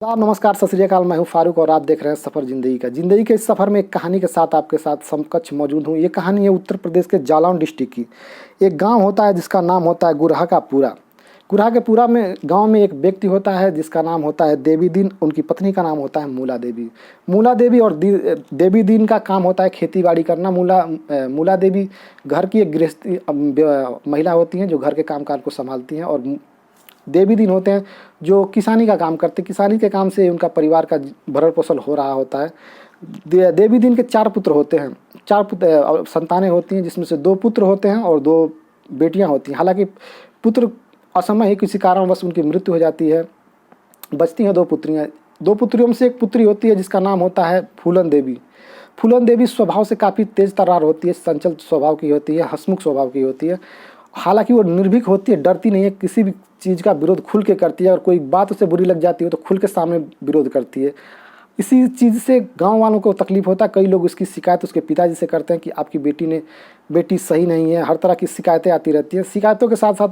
साहब नमस्कार, सत श्री अकाल। मैं हूं फारूक और आप देख रहे हैं सफ़र ज़िंदगी का। ज़िंदगी के इस सफ़र में एक कहानी के साथ आपके साथ समकक्ष मौजूद हूं। ये कहानी है उत्तर प्रदेश के जालौन डिस्ट्रिक्ट की। एक गांव होता है जिसका नाम होता है गुरहा का पूरा। गुरहा के पूरा में गांव में एक व्यक्ति होता है जिसका नाम होता है देवी दीन। उनकी पत्नी का नाम होता है मूला देवी। मूला देवी और देवी दीन का काम होता है खेती बाड़ी करना। मूला देवी घर की एक गृहस्थी महिला होती हैं जो घर के कामकाज को संभालती हैं, और देवी दिन होते हैं जो किसानी का काम करते हैं। किसानी के काम से उनका परिवार का भरण पोषण हो रहा होता है। देवी दिन के 4 पुत्र होते हैं। 4 पुत्र संतानें होती हैं, जिसमें से 2 पुत्र होते हैं और 2 बेटियां होती हैं। हालांकि पुत्र असमय ही किसी कारणवश उनकी मृत्यु हो जाती है। बचती हैं 2 पुत्रियां। 2 पुत्रियों में से एक पुत्री होती है जिसका नाम होता है फूलन देवी। फूलन देवी स्वभाव से काफ़ी तेज तर्रार होती है, चंचल स्वभाव की होती है, हंसमुख स्वभाव की होती है। हालांकि वो निर्भीक होती है, डरती नहीं है, किसी भी चीज़ का विरोध खुल के करती है, और कोई बात उसे बुरी लग जाती है तो खुल के सामने विरोध करती है। इसी चीज़ से गांव वालों को तकलीफ होता है। कई लोग उसकी शिकायत उसके पिताजी से करते हैं कि आपकी बेटी सही नहीं है। हर तरह की शिकायतें आती रहती हैं। शिकायतों के साथ साथ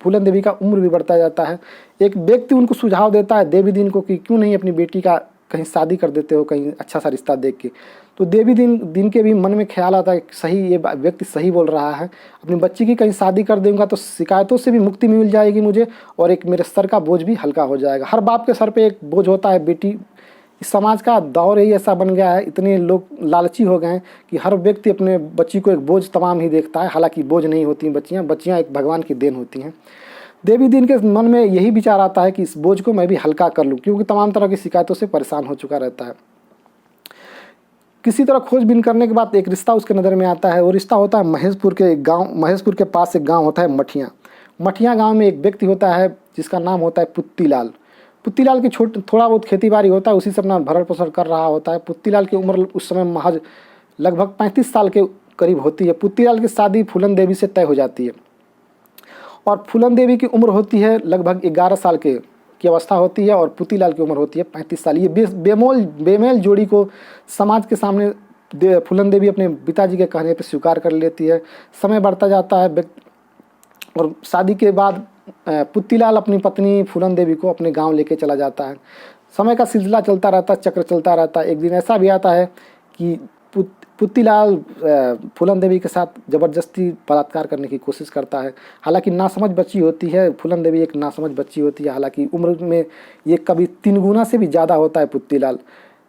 फूलन देवी का उम्र भी बढ़ता जाता है। एक व्यक्ति उनको सुझाव देता है देवी दिन को कि क्यों नहीं अपनी बेटी का कहीं शादी कर देते हो, कहीं अच्छा सा रिश्ता देख के। तो देवी दिन के भी मन में ख्याल आता है कि सही, ये व्यक्ति सही बोल रहा है, अपनी बच्ची की कहीं शादी कर दूंगा तो शिकायतों से भी मुक्ति मिल जाएगी मुझे, और एक मेरे सर का बोझ भी हल्का हो जाएगा। हर बाप के सर पे एक बोझ होता है बेटी। इस समाज का दौर ही ऐसा बन गया है, इतने लोग लालची हो गए हैं कि हर व्यक्ति अपने बच्ची को एक बोझ तमाम ही देखता है। हालांकि बोझ नहीं होती बच्चियाँ एक भगवान की देन होती हैं। देवी दिन के मन में यही विचार आता है कि इस बोझ को मैं भी हल्का कर लूँ, क्योंकि तमाम तरह की शिकायतों से परेशान हो चुका रहता है। किसी तरह खोजबीन करने के बाद एक रिश्ता उसके नज़र में आता है। वो रिश्ता होता है महेशपुर के पास एक गांव होता है मठिया गांव में एक व्यक्ति होता है जिसका नाम होता है पुत्तीलाल। पुत्तीलाल की थोड़ा बहुत खेती बाड़ी होता है, उसी से अपना भरण पोषण कर रहा होता है। पुत्तीलाल की उम्र उस समय महज लगभग 35 साल के करीब होती है। पुत्तीलाल की शादी फूलन देवी से तय हो जाती है, और फूलन देवी की उम्र होती है लगभग 11 साल की अवस्था होती है, और पुत्तीलाल की उम्र होती है 35 साल। ये बेमेल जोड़ी को समाज के सामने फूलन देवी अपने पिताजी के कहने पर स्वीकार कर लेती है। समय बढ़ता जाता है, और शादी के बाद पुत्तीलाल अपनी पत्नी फूलन देवी को अपने गांव लेके चला जाता है। समय का सिलसिला चलता रहता है, चक्र चलता रहता है। एक दिन ऐसा भी आता है कि पुत्तीलाल फूलन देवी के साथ ज़बरदस्ती बलात्कार करने की कोशिश करता है। हालांकि नासमझ बच्ची होती है, फूलन देवी एक नासमझ बच्ची होती है। हालांकि उम्र में ये कभी 3 गुना से भी ज़्यादा होता है पुत्तीलाल।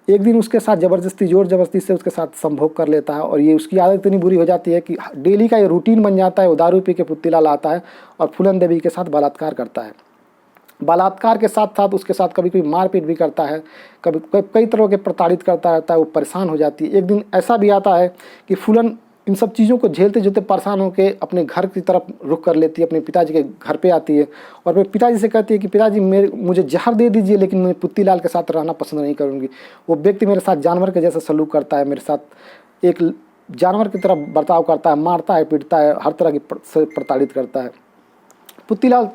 एक दिन उसके साथ जोर जबरदस्ती से उसके साथ संभोग कर लेता है, और ये उसकी आदत इतनी बुरी हो जाती है कि डेली का ये रूटीन बन जाता है। वो दारू पी के पुत्तीलाल आता है और फूलन देवी के साथ बलात्कार करता है। बलात्कार के साथ साथ उसके साथ कभी कभी मारपीट भी करता है, कभी कई तरह के प्रताड़ित करता रहता है। वो परेशान हो जाती है। एक दिन ऐसा भी आता है कि फूलन इन सब चीज़ों को झेलते झेलते परेशान होकर अपने घर की तरफ रुख कर लेती है, अपने पिताजी के घर पे आती है, और अपने पिताजी से कहती है कि पिताजी मुझे जहर दे दीजिए, लेकिन मैं पुत्तीलाल के साथ रहना पसंद नहीं करूँगी। वो व्यक्ति मेरे साथ जानवर के जैसा सलूक करता है, मेरे साथ एक जानवर की तरह बर्ताव करता है, मारता है, पीटता है, हर तरह की प्रताड़ित करता है। पुत्तीलाल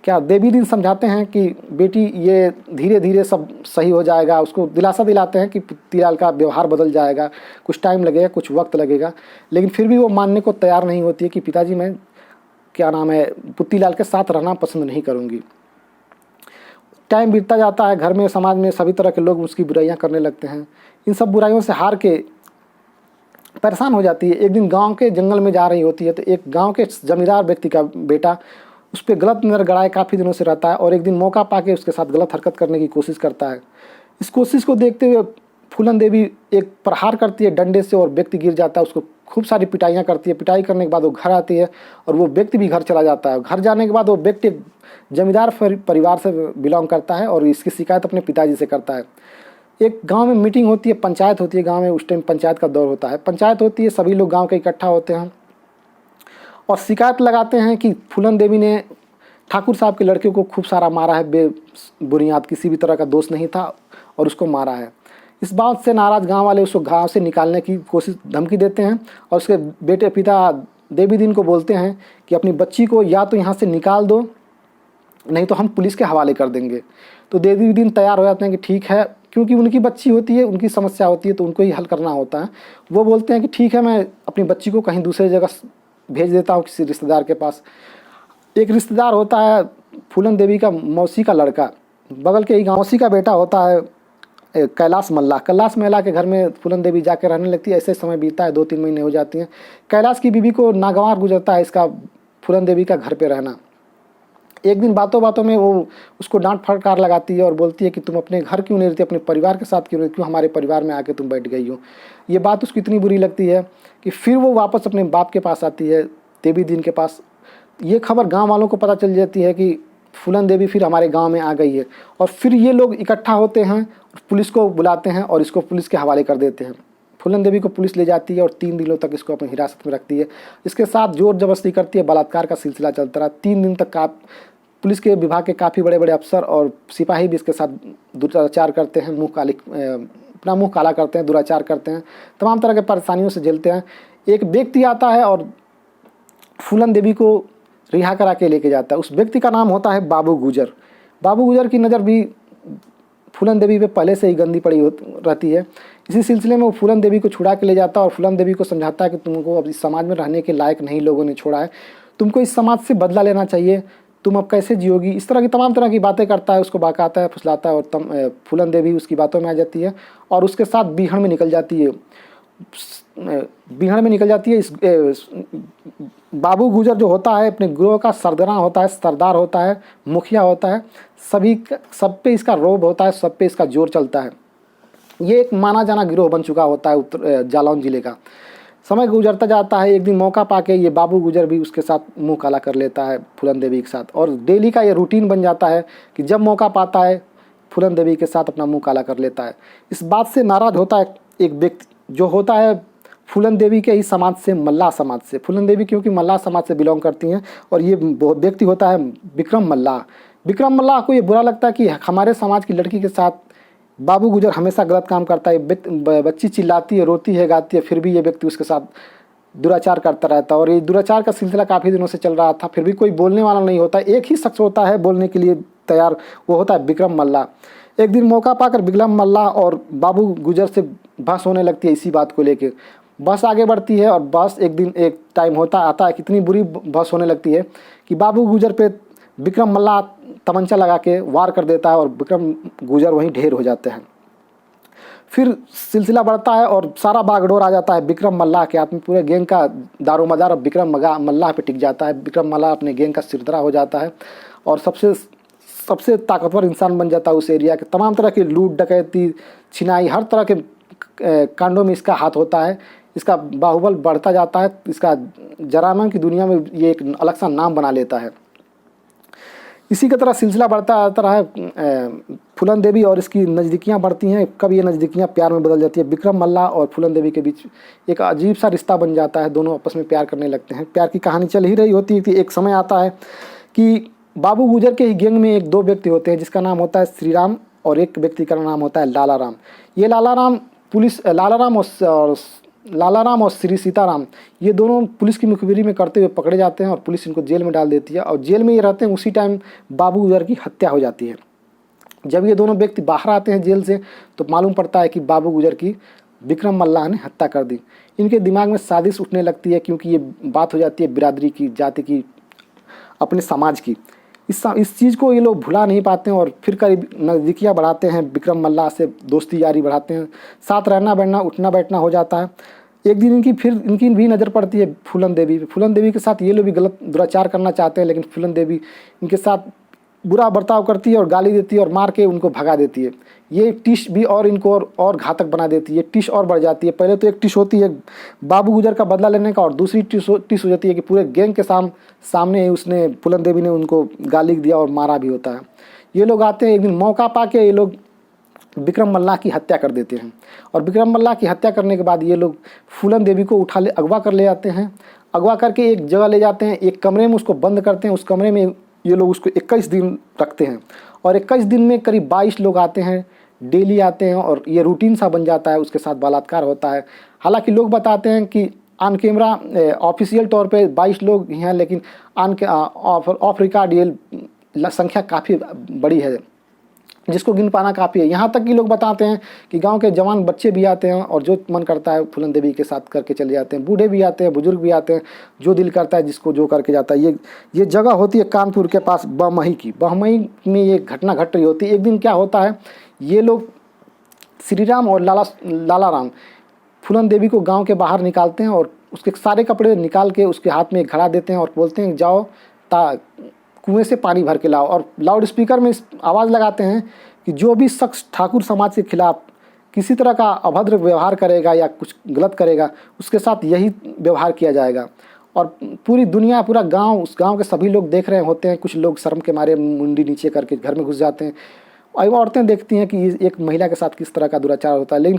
क्या देवी दिन समझाते हैं कि बेटी ये धीरे धीरे सब सही हो जाएगा। उसको दिलासा दिलाते हैं कि पुत्तीलाल का व्यवहार बदल जाएगा, कुछ टाइम लगेगा, कुछ वक्त लगेगा। लेकिन फिर भी वो मानने को तैयार नहीं होती है कि पिताजी मैं पुत्तीलाल के साथ रहना पसंद नहीं करूँगी। टाइम बीतता जाता है, घर में समाज में सभी तरह के लोग उसकी बुराइयाँ करने लगते हैं। इन सब बुराइयों से हार के परेशान हो जाती है। एक दिन गाँव के जंगल में जा रही होती है तो एक गाँव के जमींदार व्यक्ति का बेटा उस पर गलत नज़र गड़ाए काफ़ी दिनों से रहता है, और एक दिन मौका पाके उसके साथ गलत हरकत करने की कोशिश करता है। इस कोशिश को देखते हुए फूलन देवी एक प्रहार करती है डंडे से, और व्यक्ति गिर जाता है। उसको खूब सारी पिटाइयाँ करती है। पिटाई करने के बाद वो घर आती है, और वो व्यक्ति भी घर चला जाता है। घर जाने के बाद वो व्यक्ति जमींदार परिवार से बिलोंग करता है, और इसकी शिकायत अपने पिताजी से करता है। एक गाँव में मीटिंग होती है, पंचायत होती है गाँव में। उस टाइम पंचायत का दौर होता है। पंचायत होती है, सभी लोग गाँव के इकट्ठा होते हैं और शिकायत लगाते हैं कि फूलन देवी ने ठाकुर साहब के लड़के को खूब सारा मारा है, बेबुनियाद, किसी भी तरह का दोष नहीं था, और उसको मारा है। इस बात से नाराज़ गांव वाले उसको गांव से निकालने की धमकी देते हैं, और उसके बेटे पिता देवी दिन को बोलते हैं कि अपनी बच्ची को या तो यहाँ से निकाल दो, नहीं तो हम पुलिस के हवाले कर देंगे। तो देवी दिन तैयार हो जाते हैं कि ठीक है, क्योंकि उनकी बच्ची होती है, उनकी समस्या होती है, तो उनको ही हल करना होता है। वो बोलते हैं कि ठीक है, मैं अपनी बच्ची को कहीं दूसरे जगह भेज देता हूँ, किसी रिश्तेदार के पास। एक रिश्तेदार होता है फूलन देवी का मौसी का लड़का, बगल के ही गाँव उसी का बेटा होता है कैलाश मल्लाह। कैलाश मल्लाह के घर में फूलन देवी जाकर रहने लगती है। ऐसे समय बीतता है, 2-3 महीने हो जाती हैं। कैलाश की बीवी को नागवार गुजरता है इसका फूलन देवी का घर पे रहना। एक दिन बातों बातों में वो उसको डांट फटकार लगाती है और बोलती है कि तुम अपने घर क्यों नहीं रहती, अपने परिवार के साथ क्यों रहती, क्यों हमारे परिवार में आके तुम बैठ गई हो। ये बात उसको इतनी बुरी लगती है कि फिर वो वापस अपने बाप के पास आती है, देवी दीन के पास। ये खबर गांव वालों को पता चल जाती है कि फूलन देवी फिर हमारे गांव में आ गई है, और फिर ये लोग इकट्ठा होते हैं, पुलिस को बुलाते हैं और इसको पुलिस के हवाले कर देते हैं। फूलन देवी को पुलिस ले जाती है और 3 दिनों तक इसको अपनी हिरासत में रखती है। इसके साथ जोर जबरदस्ती करती है, बलात्कार का सिलसिला चलता रहा। 3 दिन तक पुलिस के विभाग के काफ़ी बड़े बड़े अफसर और सिपाही भी इसके साथ दुराचार करते हैं, अपना मुँह काला करते हैं, दुराचार करते हैं, तमाम तरह के परेशानियों से झेलते हैं। एक व्यक्ति आता है और फूलन देवी को रिहा करा के लेके जाता है। उस व्यक्ति का नाम होता है बाबू गुजर। बाबू गुजर की नज़र भी फूलन देवी पे पहले से ही गंदी पड़ी रहती है। इसी सिलसिले में वो फूलन देवी को छुड़ा के ले जाता है और फूलन देवी को समझाता है कि तुमको अब इस समाज में रहने के लायक नहीं लोगों ने छोड़ा है, तुमको इस समाज से बदला लेना चाहिए, तुम अब कैसे जियोगी। इस तरह की तमाम तरह की बातें करता है, उसको बहकाता है, फुसलाता है, और फूलन देवी उसकी बातों में आ जाती है और उसके साथ बीहड़ में निकल जाती है। इस बाबू गुजर जो होता है अपने गिरोह का सरदार होता है, मुखिया होता है, सब पे इसका रोब होता है, सब पे इसका जोर चलता है। ये एक माना जाना गिरोह बन चुका होता है जालौन जिले का। समय गुजरता जाता है, एक दिन मौका पाके ये बाबू गुजर भी उसके साथ मुंह काला कर लेता है फूलन देवी के साथ, और डेली का ये रूटीन बन जाता है कि जब मौका पाता है फूलन देवी के साथ अपना मुंह काला कर लेता है। इस बात से नाराज होता है एक व्यक्ति जो होता है फूलन देवी के ही समाज से, मल्लाह समाज से। फूलन देवी क्योंकि मल्लाह समाज से बिलोंग करती हैं, और ये व्यक्ति होता है विक्रम मल्लाह। विक्रम मल्लाह को ये बुरा लगता है कि हमारे समाज की लड़की के साथ बाबू गुजर हमेशा गलत काम करता है। बच्ची चिल्लाती है, रोती है, गाती है, फिर भी ये व्यक्ति उसके साथ दुराचार करता रहता है, और ये दुराचार का सिलसिला काफ़ी दिनों से चल रहा था। फिर भी कोई बोलने वाला नहीं होता। एक ही शख्स होता है बोलने के लिए तैयार, वो होता है विक्रम मल्लाह। एक दिन मौका पाकर विक्रम मल्लाह और बाबू गुजर से बहस होने लगती है इसी बात को लेकर। बस आगे बढ़ती है और बस एक टाइम आता है, कितनी बुरी बहस होने लगती है कि बाबू गुजर पे विक्रम मल्लाह तमंचा लगा के वार कर देता है और विक्रम गुजर वहीं ढेर हो जाते हैं। फिर सिलसिला बढ़ता है और सारा बागडोर आ जाता है विक्रम मल्लाह के हाथ में। पूरे गैंग का दारोमदार अब विक्रम मल्लाह पे टिक जाता है। विक्रम मल्लाह अपने गैंग का सिरदरा हो जाता है और सबसे ताकतवर इंसान बन जाता है उस एरिया के। तमाम तरह की लूट डकैती, छिनाई, हर तरह के कांडों में इसका हाथ होता है। इसका बाहुबल बढ़ता जाता है। इसका जराइम की दुनिया में ये एक अलग सा नाम बना लेता है। इसी की तरह सिलसिला बढ़ता आता रहा है। फूलन देवी और इसकी नज़दीकियाँ बढ़ती हैं। कब ये नज़दीकियाँ प्यार में बदल जाती है। विक्रम मल्लाह और फूलन देवी के बीच एक अजीब सा रिश्ता बन जाता है। दोनों आपस में प्यार करने लगते हैं। प्यार की कहानी चल ही रही होती है कि एक समय आता है कि बाबू गुजर के ही गैंग में 1-2 व्यक्ति होते हैं जिसका नाम होता है श्री राम, और एक व्यक्ति का नाम होता है लाला राम। ये लाला राम और श्री सीताराम, ये दोनों पुलिस की मुखबिरी में करते हुए पकड़े जाते हैं और पुलिस इनको जेल में डाल देती है। और जेल में ये रहते हैं। उसी टाइम बाबू गुजर की हत्या हो जाती है। जब ये दोनों व्यक्ति बाहर आते हैं जेल से तो मालूम पड़ता है कि बाबू गुजर की विक्रम मल्लाह ने हत्या कर दी। इनके दिमाग में साजिश उठने लगती है क्योंकि ये बात हो जाती है बिरादरी की, जाति की, अपने समाज की। इस चीज़ को ये लोग भुला नहीं पाते हैं और फिर करीब नज़दीकियाँ बढ़ाते हैं। विक्रम मल्लाह से दोस्ती यारी बढ़ाते हैं। साथ रहना बैठना, उठना बैठना हो जाता है। एक दिन इनकी भी नज़र पड़ती है फूलन देवी पे। फूलन देवी के साथ ये लोग भी गलत दुराचार करना चाहते हैं, लेकिन फूलन देवी इनके साथ बुरा बर्ताव करती है और गाली देती है और मार के उनको भगा देती है। ये टिश भी और इनको और घातक बना देती है। टिश और बढ़ जाती है। पहले तो एक टिश होती है बाबू गुजर का बदला लेने का, और दूसरी टिश हो जाती है कि पूरे गैंग के सामने उसने फूलन देवी ने उनको गाली दिया और मारा भी होता है। ये लोग आते हैं, एक दिन मौका पा के ये लोग विक्रम मल्लाह की हत्या कर देते हैं। और विक्रम मल्लाह की हत्या करने के बाद ये लोग फूलन देवी को अगवा कर ले आते हैं। अगवा करके एक जगह ले जाते हैं, एक कमरे में उसको बंद करते हैं। उस कमरे में ये लोग उसको 21 दिन रखते हैं और 21 दिन में करीब 22 लोग आते हैं, डेली आते हैं और ये रूटीन सा बन जाता है। उसके साथ बलात्कार होता है। हालांकि लोग बताते हैं कि ऑन कैमरा ऑफिशियल तौर पे 22 लोग ही हैं, लेकिन ऑफ रिकॉर्ड ये संख्या काफ़ी बड़ी है। जिसको गिन पाना काफ़ी है। यहाँ तक कि लोग बताते हैं कि गांव के जवान बच्चे भी आते हैं और जो मन करता है फूलन देवी के साथ करके चले जाते हैं। बूढ़े भी आते हैं, बुजुर्ग भी आते हैं, जो दिल करता है जिसको जो करके जाता है। ये जगह होती है कानपुर के पास बमही की। बमही में ये घटना घट रही होती है। एक दिन क्या होता है, ये लोग श्री राम और लाला राम फूलन देवी को गाँव के बाहर निकालते हैं और उसके सारे कपड़े निकाल के उसके हाथ में एक घड़ा देते हैं और बोलते हैं जाओ कुएं से पानी भर के लाओ। और लाउड स्पीकर में आवाज़ लगाते हैं कि जो भी शख्स ठाकुर समाज के खिलाफ किसी तरह का अभद्र व्यवहार करेगा या कुछ गलत करेगा उसके साथ यही व्यवहार किया जाएगा। और पूरी दुनिया, पूरा गांव, उस गांव के सभी लोग देख रहे होते हैं। कुछ लोग शर्म के मारे मुंडी नीचे करके घर में घुस जाते हैं। और औरतें देखती हैं कि एक महिला के साथ किस तरह का दुराचार होता है, लेकिन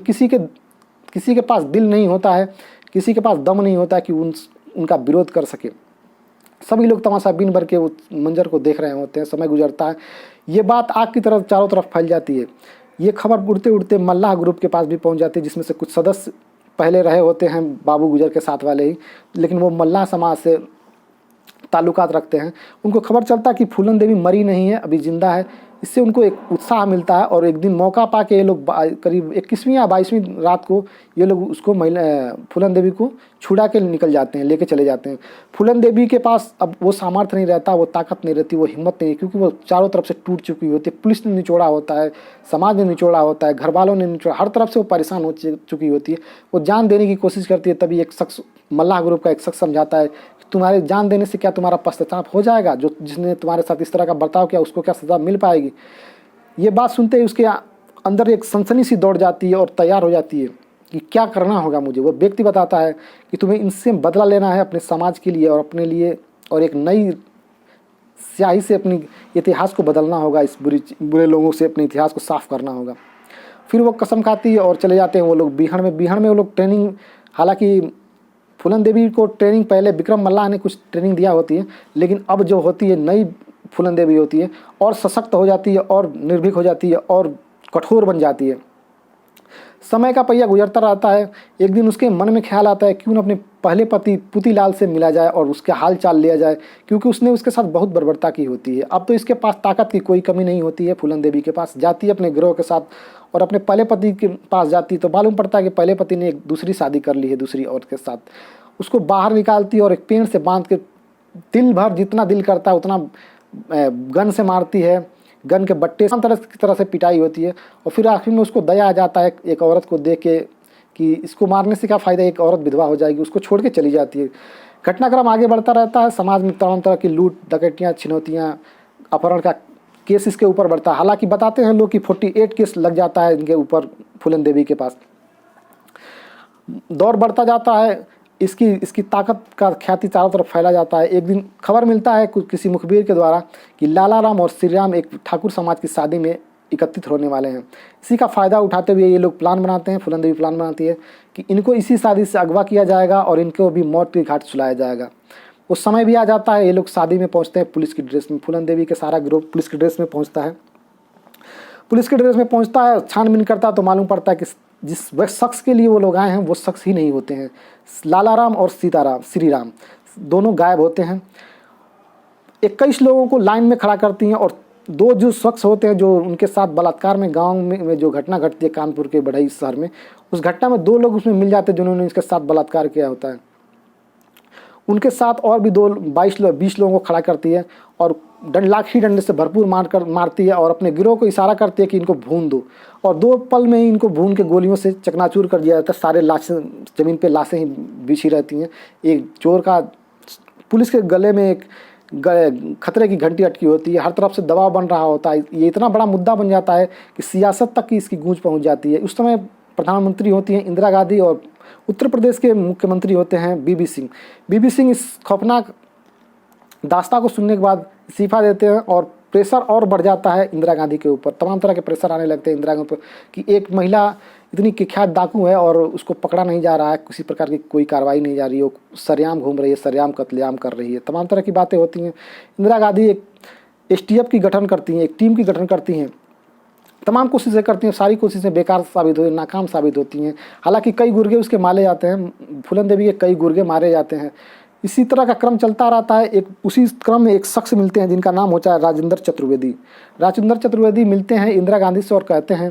किसी के पास दिल नहीं होता है, किसी के पास दम नहीं होता कि उनका विरोध कर सके। सभी लोग तमाशा बीन भर के उस मंजर को देख रहे होते हैं। समय गुजरता है, ये बात आग की तरफ चारों तरफ फैल जाती है। ये खबर उड़ते उड़ते मल्लाह ग्रुप के पास भी पहुंच जाती है, जिसमें से कुछ सदस्य पहले रहे होते हैं बाबू गुजर के साथ वाले ही, लेकिन वो मल्लाह समाज से ताल्लुकात रखते हैं। उनको खबर चलता है कि फूलन देवी मरी नहीं है, अभी जिंदा है। इससे उनको एक उत्साह मिलता है और एक दिन मौका पा के ये लोग करीब 21वीं या 22वीं रात को ये लोग उसको फूलन देवी को छुड़ा के निकल जाते हैं, लेके चले जाते हैं। फूलन देवी के पास अब वो सामर्थ्य नहीं रहता, वो ताकत नहीं रहती, वो हिम्मत नहीं, क्योंकि वो चारों तरफ से टूट चुकी होती है। पुलिस ने निचोड़ा होता है, समाज ने निचोड़ा होता है, घर वालों ने निचोड़ा, हर तरफ से वो परेशान हो चुकी होती है। वो जान देने की कोशिश करती है। तभी एक शख्स, मल्लाह ग्रुप का एक शख्स समझाता है तुम्हारे जान देने से क्या तुम्हारा पश्चाताप हो जाएगा? जो जिसने तुम्हारे साथ इस तरह का बर्ताव किया उसको क्या सज़ा मिल पाएगी? ये बात सुनते ही उसके अंदर एक सनसनी सी दौड़ जाती है और तैयार हो जाती है कि क्या करना होगा मुझे। वो व्यक्ति बताता है कि तुम्हें इनसे बदला लेना है अपने समाज के लिए और अपने लिए, और एक नई स्याही से अपनी इतिहास को बदलना होगा। इस बुरे लोगों से अपने इतिहास को साफ करना होगा। फिर वो कसम खाती है और चले जाते हैं वो लोग बिहार में वो लोग ट्रेनिंग, हालांकि फूलन देवी को ट्रेनिंग पहले विक्रम मल्लाह ने कुछ ट्रेनिंग दिया होती है, लेकिन अब जो होती है नई फूलन देवी होती है और सशक्त हो जाती है और निर्भीक हो जाती है और कठोर बन जाती है। समय का पहिया गुजरता रहता है। एक दिन उसके मन में ख्याल आता है क्यों न अपने पहले पति पुतीलाल से मिला जाए और उसके हाल चाल लिया जाए, क्योंकि उसने उसके साथ बहुत बर्बरता की होती है। अब तो इसके पास ताकत की कोई कमी नहीं होती है। फूलन देवी के पास जाती है अपने गिरोह के साथ और अपने पहले पति के पास जाती है तो मालूम पड़ता है कि पहले पति ने एक दूसरी शादी कर ली है दूसरी औरत के साथ। उसको बाहर निकालती है और एक पेड़ से बांध के दिल भर जितना दिल करता है उतना गन से मारती है। गन के बट्टे की तरह से पिटाई होती है और फिर आखिर में उसको दया आ जाता है एक औरत को देख के कि इसको मारने से क्या फ़ायदा, एक औरत विधवा हो जाएगी। उसको छोड़ के चली जाती है। घटनाक्रम आगे बढ़ता रहता है। समाज में तमाम तरह की लूट, डकैतियाँ, छिनौतियाँ, अपहरण का केस इसके ऊपर बढ़ता है। हालांकि बताते हैं लोग कि 48 केस लग जाता है इनके ऊपर फूलन देवी के पास। दौर बढ़ता जाता है। इसकी ताकत का ख्याति चारों तरफ फैला जाता है। एक दिन खबर मिलता है किसी मुखबिर के द्वारा कि लाला राम और श्री राम एक ठाकुर समाज की शादी में एकत्रित होने वाले हैं। इसी का फ़ायदा उठाते हुए ये लोग प्लान बनाते हैं, फूलन देवी प्लान बनाती है कि इनको इसी शादी से अगवा किया जाएगा और इनको भी मौत के घाट सुलाया जाएगा। उस समय भी आ जाता है। ये लोग शादी में पहुँचते हैं पुलिस की ड्रेस में। फूलन देवी के सारा गिरोह पुलिस की ड्रेस में पहुँचता है। पुलिस के ड्रेस में पहुँचता है, छानबीन करता है तो मालूम पड़ता है कि जिस शख्स के लिए वो लोग आए हैं वो शख्स ही नहीं होते हैं। लाला राम और श्री राम दोनों गायब होते हैं। 21 लोगों को लाइन में खड़ा करती हैं और दो जो शख्स होते हैं जो उनके साथ बलात्कार में गांव में जो घटना घटती है कानपुर के बढ़ई शहर में, उस घटना में 2 लोग उसमें मिल जाते हैं जिन्होंने इसके साथ बलात्कार किया होता है। उनके साथ और भी 20 लोगों को खड़ा करती है और लाठी डंडे से भरपूर मारती है और अपने गिरोह को इशारा करती है कि इनको भून दो। और 2 पल में ही इनको भून के गोलियों से चकनाचूर कर दिया जाता है। सारे लाशें ज़मीन पे लाशें ही बिछी रहती हैं। एक चोर का पुलिस के गले में एक खतरे की घंटी अटकी होती है। हर तरफ से दबाव बन रहा होता है। ये इतना बड़ा मुद्दा बन जाता है कि सियासत तक की इसकी गूंज पहुँच जाती है। उस समय प्रधानमंत्री होती हैं इंदिरा गांधी और उत्तर प्रदेश के मुख्यमंत्री होते हैं बीबी सिंह। बीबी सिंह इस खौफनाक दास्तां को सुनने के बाद इस्तीफा देते हैं और प्रेशर और बढ़ जाता है इंदिरा गांधी के ऊपर। तमाम तरह के प्रेशर आने लगते हैं इंदिरा गांधी पर कि एक महिला इतनी कुख्यात डाकू है और उसको पकड़ा नहीं जा रहा है, किसी प्रकार की कोई कार्रवाई नहीं जा रही है, वो सरेआम घूम रही है, सरेआम कत्लेआम कर रही है। तमाम तरह की बातें होती हैं। इंदिरा गांधी एक STF की गठन करती हैं, एक टीम की गठन करती हैं। तमाम कोशिशें करती हैं, सारी कोशिशें बेकार साबित हुई, नाकाम साबित होती हैं। हालांकि कई गुर्गे उसके मारे जाते हैं, फूलन देवी के कई गुर्गे मारे जाते हैं। इसी तरह का क्रम चलता रहता है। एक उसी क्रम में एक शख्स मिलते हैं जिनका नाम होता है राजेंद्र चतुर्वेदी। राजेंद्र चतुर्वेदी मिलते हैं इंदिरा गांधी से और कहते हैं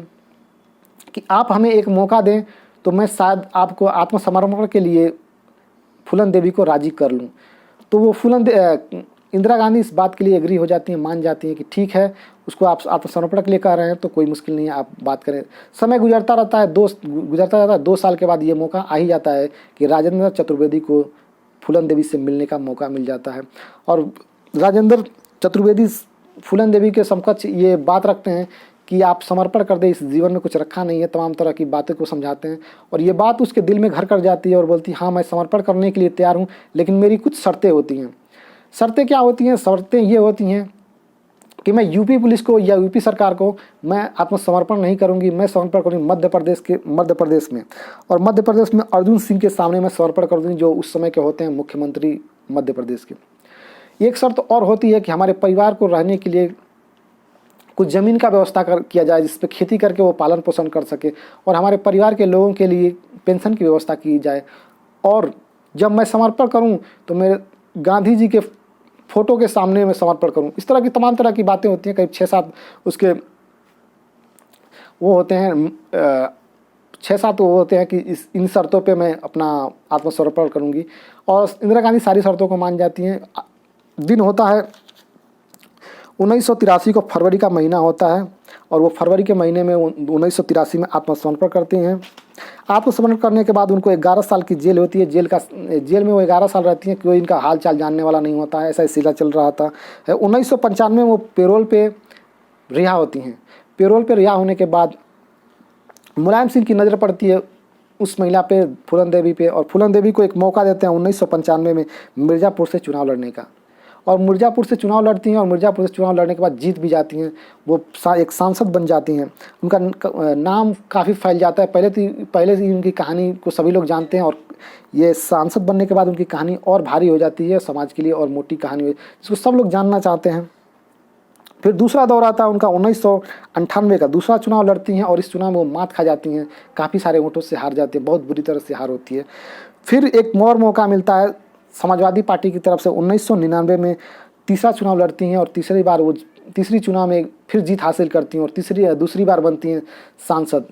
कि आप हमें एक मौका दें तो मैं शायद आपको आत्मसमर्पण के लिए फूलन देवी को राजी कर लूँ। तो वो इंदिरा गांधी इस बात के लिए एग्री हो जाती हैं, मान जाती हैं कि ठीक है, उसको आप आत्मसमर्पण के लिए कह रहे हैं तो कोई मुश्किल नहीं है, आप बात करें। समय गुजरता रहता है, 2 साल के बाद ये मौका आ ही जाता है कि राजेंद्र चतुर्वेदी को फूलन देवी से मिलने का मौका मिल जाता है। और राजेंद्र चतुर्वेदी फूलन देवी के समकक्ष ये बात रखते हैं कि आप समर्पण कर दे, इस जीवन में कुछ रखा नहीं है, तमाम तरह की बातें को समझाते हैं। और ये बात उसके दिल में घर कर जाती है और बोलती है हाँ मैं समर्पण करने के लिए तैयार हूँ, लेकिन मेरी कुछ शर्तें होती हैं। शर्तें क्या होती हैं? शर्तें ये होती हैं कि मैं यूपी पुलिस को या यूपी सरकार को मैं आत्मसमर्पण नहीं करूंगी, मैं समर्पण करूंगी मध्य प्रदेश में। और मध्य प्रदेश में अर्जुन सिंह के सामने मैं समर्पण कर दूंगी, जो उस समय के होते हैं मुख्यमंत्री मध्य प्रदेश के। एक शर्त और होती है कि हमारे परिवार को रहने के लिए कुछ ज़मीन का व्यवस्था किया जाए जिस पे खेती करके वो पालन पोषण कर सके, और हमारे परिवार के लोगों के लिए पेंशन की व्यवस्था की जाए। और जब मैं समर्पण करूं तो मेरे गांधी जी के फ़ोटो के सामने मैं समर्पण करूं। इस तरह की तमाम तरह की बातें होती हैं। करीब 6-7 उसके वो होते हैं, 6-7 वो होते हैं कि इन शर्तों पे मैं अपना आत्मसमर्पण करूंगी। और इंदिरा गांधी सारी शर्तों को मान जाती हैं। दिन होता है 1983 को, फरवरी का महीना होता है, और वो फरवरी के महीने में 1983 में आत्मसमर्पण करते हैं। आत्मसमर्पण करने के बाद उनको 11 साल की जेल होती है। जेल में वो 11 साल रहती हैं, कोई इनका हाल चाल जानने वाला नहीं होता है। ऐसा सिलसिला चल रहा था। 1995 में वो पेरोल पे रिहा होती हैं। पेरोल पे रिहा होने के बाद मुलायम सिंह की नज़र पड़ती है उस महिला पे, फूलन देवी पे, और फूलन देवी को एक मौका देते हैं 1995 में मिर्ज़ापुर से चुनाव लड़ने का। और मिर्ज़ापुर से चुनाव लड़ती हैं, और मिर्ज़ापुर से चुनाव लड़ने के बाद जीत भी जाती हैं। वो एक सांसद बन जाती हैं। उनका नाम काफ़ी फैल जाता है। पहले से उनकी कहानी को सभी लोग जानते हैं, और ये सांसद बनने के बाद उनकी कहानी और भारी हो जाती है समाज के लिए, और मोटी कहानी जिसको सब लोग जानना चाहते हैं। फिर दूसरा दौर आता है उनका 1998 का। दूसरा चुनाव लड़ती हैं, और इस चुनाव में वो मात खा जाती हैं, काफ़ी सारे वोटों से हार जाती हैं, बहुत बुरी तरह से हार होती है। फिर एक और मौका मिलता है समाजवादी पार्टी की तरफ से। 1999 में तीसरा चुनाव लड़ती हैं, और तीसरी चुनाव में फिर जीत हासिल करती हैं, और दूसरी बार बनती हैं सांसद।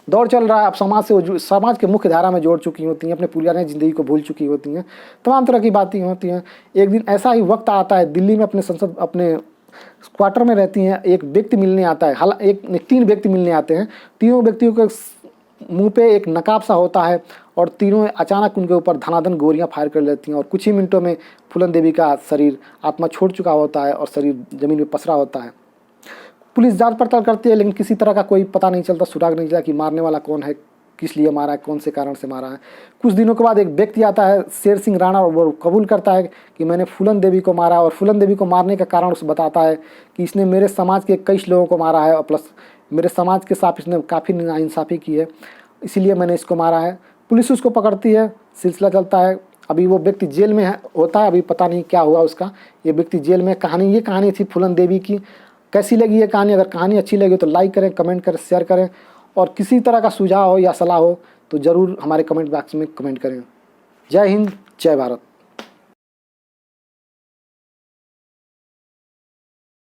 दौर चल रहा है, अब समाज के मुख्य धारा में जोड़ चुकी होती हैं, अपने पुराने ज़िंदगी को भूल चुकी होती हैं, तमाम तरह की बातें होती हैं। एक दिन ऐसा ही वक्त आता है, दिल्ली में अपने क्वार्टर में रहती हैं। एक व्यक्ति मिलने आता है, 3 व्यक्ति मिलने आते हैं। तीनों व्यक्तियों के मुंह पे एक नकाब सा होता है, और तीनों अचानक उनके ऊपर धनाधन गोलियां फायर कर लेती हैं, और कुछ ही मिनटों में फूलन देवी का शरीर आत्मा छोड़ चुका होता है और शरीर ज़मीन में पसरा होता है। पुलिस जांच पड़ताल करती है, लेकिन किसी तरह का कोई पता नहीं चलता, सुराग नहीं चला कि मारने वाला कौन है, किस लिए मारा है, कौन से कारण से मारा है। कुछ दिनों के बाद एक व्यक्ति आता है, शेर सिंह राणा, और वो कबूल करता है कि मैंने फूलन देवी को मारा, और फूलन देवी को मारने का कारण उसे बताता है कि इसने मेरे समाज के कई लोगों को मारा है, और प्लस मेरे समाज के साथ इसने काफ़ी नाइंसाफ़ी की है, इसीलिए मैंने इसको मारा है। पुलिस उसको पकड़ती है, सिलसिला चलता है। अभी वो व्यक्ति जेल में होता है, अभी पता नहीं क्या हुआ उसका। ये व्यक्ति जेल में। ये कहानी थी फूलन देवी की। कैसी लगी ये कहानी? अगर कहानी अच्छी लगी तो लाइक करें, कमेंट करें, शेयर करें, और किसी तरह का सुझाव हो या सलाह हो तो ज़रूर हमारे कमेंट बॉक्स में कमेंट करें। जय हिंद, जय भारत।